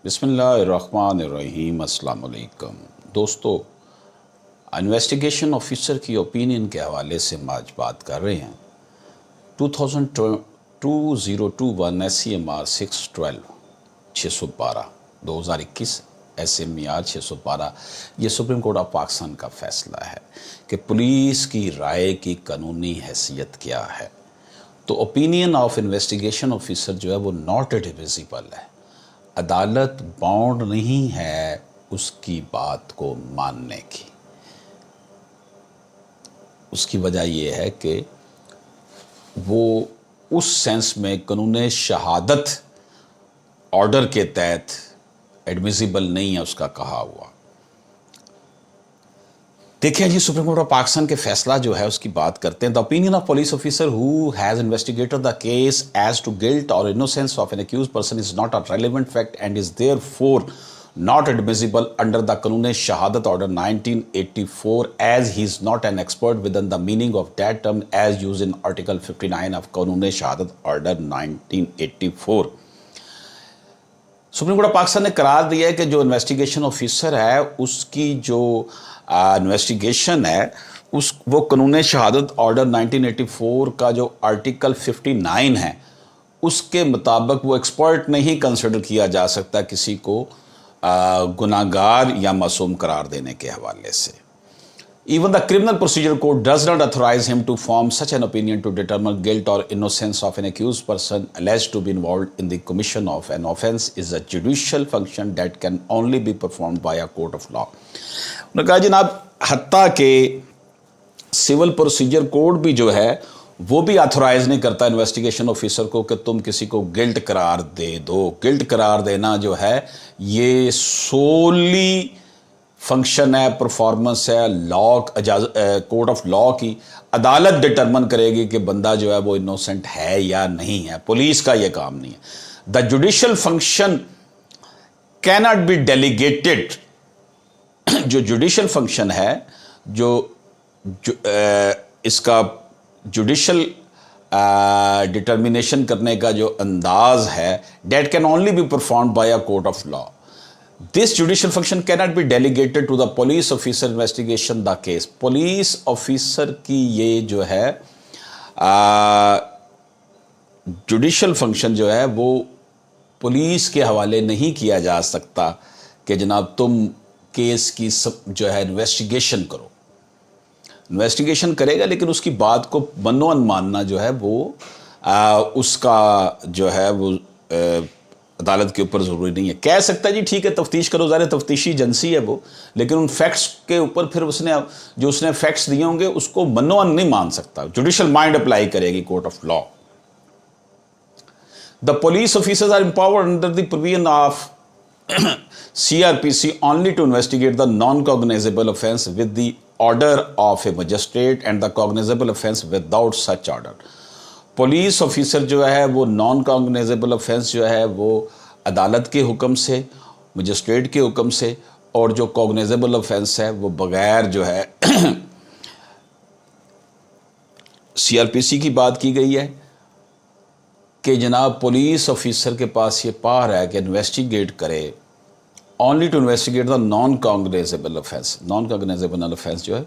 बिस्मिल्लाहिर्रहमानिर्रहीम। अस्सलाम वालेकुम दोस्तों, इन्वेस्टिगेशन ऑफिसर की ओपिनियन के हवाले से हम आज बात कर रहे हैं। 2021 SCMR 612 2021 SMER 612 ये सुप्रीम कोर्ट ऑफ पाकिस्तान का फैसला है कि पुलिस की राय की कानूनी हैसियत क्या है। तो ओपिनियन ऑफ इन्वेस्टिगेशन ऑफिसर जो है वो नॉट डिविजिबल है। अदालत बाउंड नहीं है उसकी बात को मानने की। उसकी वजह ये है कि वो उस सेंस में कानून शहादत ऑर्डर के तहत एडमिसिबल नहीं है उसका कहा हुआ। देखिए जी, सुप्रीम कोर्ट ऑफ पाकिस्तान के फैसला जो है उसकी बात करते हैं। The opinion of police officer who has investigated the case as to guilt और innocence of an accused person is not a relevant fact and is therefore not admissible under the Qanun Shahadat Order 1984 as he is not an expert within the meaning of that term as used in Article 59 of Qanun Shahadat Order 1984। Supreme Court of Pakistan ने करार दिया है कि जो investigation officer है उसकी जो investigation है वो कानून शहादत ऑर्डर 1984 का जो आर्टिकल 59 है उसके मुताबिक वो एक्सपर्ट नहीं कंसिडर किया जा सकता किसी को गुनाहगार या मासूम करार देने के हवाले से। Even the criminal procedure code does not authorize him to form such an opinion to determine guilt or innocence of an accused person alleged to be involved in the commission of an offence is a judicial function that can only be performed by a court of law। उन्होंने कहा जनाब, हत्ता के civil procedure code भी जो है वो भी ऑथोराइज नहीं करता इन्वेस्टिगेशन ऑफिसर को कि तुम किसी को गिल्ट करार दे दो। गिल्ट करार देना जो है ये सोली फंक्शन है, परफॉर्मेंस है लॉ कोर्ट ऑफ लॉ की। अदालत डिटरमिन करेगी कि बंदा जो है वो इनोसेंट है या नहीं है, पुलिस का ये काम नहीं है। The judicial function can not be delegated. जो जुडिशियल फंक्शन है इसका जुडिशल डिटर्मिनेशन करने का जो अंदाज है that can only be performed by a court of law. This judicial function can not be delegated to the police officer investigation the case. Police officer की ये जो है जुडिशियल फंक्शन जो है वो पुलिस के हवाले नहीं किया जा सकता कि जनाब तुम केस की जो है इन्वेस्टिगेशन करो। इन्वेस्टिगेशन करेगा लेकिन उसकी बात को मनोअन मानना जो है वो उसका जो है वो अदालत के ऊपर ज़रूरी नहीं है। कह सकता है जी ठीक है तफ्तीश करो, ज़ाहिर तफ्तीशी एजेंसी है वो, लेकिन उन फैक्ट्स के ऊपर फिर उसने फैक्ट्स दिए होंगे उसको मनोअन नहीं मान सकता। जुडिशियल माइंड अप्लाई करेगी court of law. The police officers are empowered under the provision of CRPC only to investigate the non-cognizable offence with the order of a magistrate and the cognizable offence without such order। Police officer जो है वो non cognizable offence जो है वो अदालत के हुक्म से, मजिस्ट्रेट के हुक्म से, और जो कॉग्नाइजेबल ऑफेंस है वो बगैर जो है CRPC की बात की गई है कि जनाब पुलिस ऑफिसर के पास ये पावर है कि इन्वेस्टिगेट करे only to investigate the non cognizable offence. Non cognizable offence जो है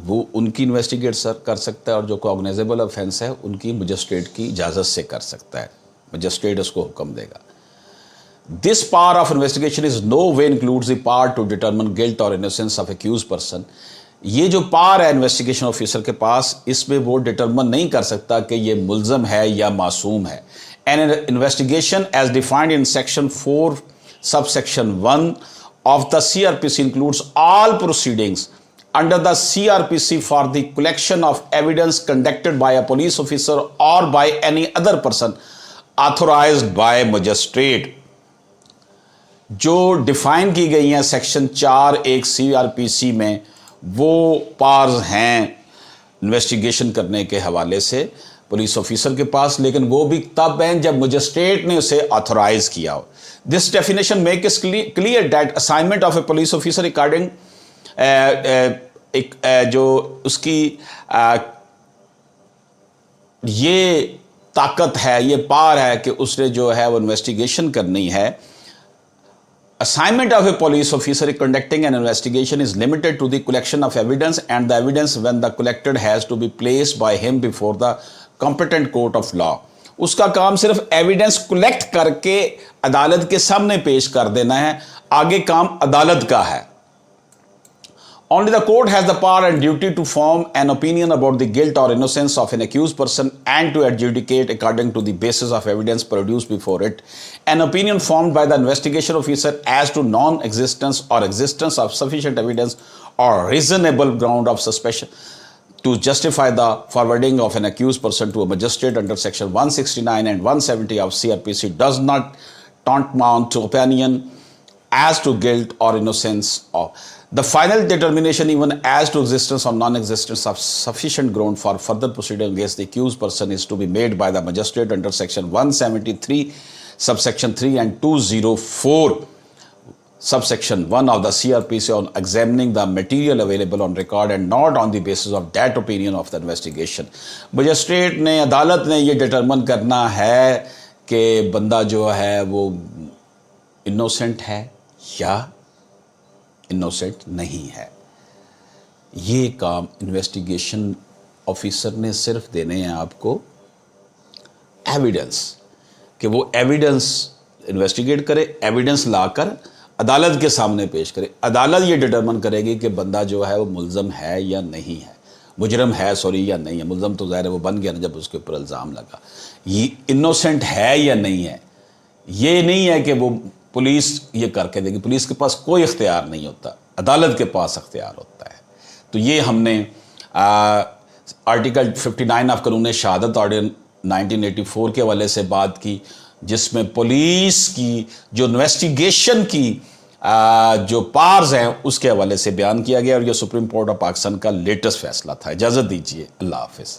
वो उनकी इन्वेस्टिगेट कर सकता है और जो कॉग्नाइजेबल ऑफेंस है उनकी मजिस्ट्रेट की इजाज़त से कर सकता है, मजिस्ट्रेट उसको हुक्म देगा। This power of investigation is no way includes the power to determine guilt और इनोसेंस ऑफ एक्यूज्ड पर्सन। ये जो पावर है इन्वेस्टिगेशन ऑफिसर के पास, इसमें वो डिटरमिन नहीं कर सकता कि ये मुल्ज़म है या मासूम है। An investigation as defined in section 4 subsection 1 of the CRPC includes all proceedings under the CRPC for the collection of evidence conducted by a police officer or by any other person authorized by magistrate। जो define की गई हैं section 4(1) CRPC में वो powers हैं investigation करने के हवाले से पुलिस ऑफिसर के पास, लेकिन वो भी तब हैं जब मजिस्ट्रेट ने उसे ऑथोराइज किया हो। This definition make it clear that assignment of A police officer according जो उसकी ये ताकत है, ये पावर है कि उसने जो है वो इन्वेस्टिगेशन करनी है Assignment of a police officer conducting an investigation is limited to the collection of evidence, and the evidence when the collected has to be placed by him before the competent court of law. उसका काम सिर्फ evidence collect करके अदालत के सामने पेश कर देना है, आगे काम अदालत का है. Only the court has the power and duty to form an opinion about the guilt or innocence of an accused person and to adjudicate according to the basis of evidence produced before it. An opinion formed by the investigation officer as to non-existence or existence of sufficient evidence or reasonable ground of suspicion to justify the forwarding of an accused person to a magistrate under section 169 and 170 of CRPC does not tantamount to opinion as to guilt or innocence of. The final determination even as to existence or non-existence of sufficient ground for further proceeding against the accused person is to be made by the magistrate under section 173 subsection 3 and 204 subsection 1 of the CRPC on examining the material available on record and not on the basis of that opinion of the investigation. Magistrate ने, अदालत ने ये determine करना है कि बंदा जो है वो इनोसेंट है या इनोसेंट नहीं है. ये काम इन्वेस्टिगेशन ऑफिसर ने सिर्फ देने हैं आपको एविडेंस, कि वो एविडेंस इन्वेस्टिगेट करे, एविडेंस लाकर अदालत के सामने पेश करे. अदालत ये डिटरमिन करेगी कि बंदा जो है वो मुल्ज़म है या नहीं है, मुजरम है या नहीं है. मुल्ज़म तो ज़ाहिर है वो बन गया ना जब उसके ऊपर इल्ज़ाम लगा. ये इनोसेंट है या नहीं है, ये नहीं है कि वो पुलिस ये करके देगी. पुलिस के पास कोई इख्तियार नहीं होता, अदालत के पास इख्तियार होता है. तो ये हमने आर्टिकल 59 ऑफ कानून शहादत ऑर्डर 1984 के हवाले से बात की, जिसमें पुलिस की जो इन्वेस्टिगेशन की जो पार्स हैं उसके हवाले से बयान किया गया, और ये सुप्रीम कोर्ट ऑफ पाकिस्तान का लेटेस्ट फैसला था. इजाज़त दीजिए, अल्लाह हाफिज़.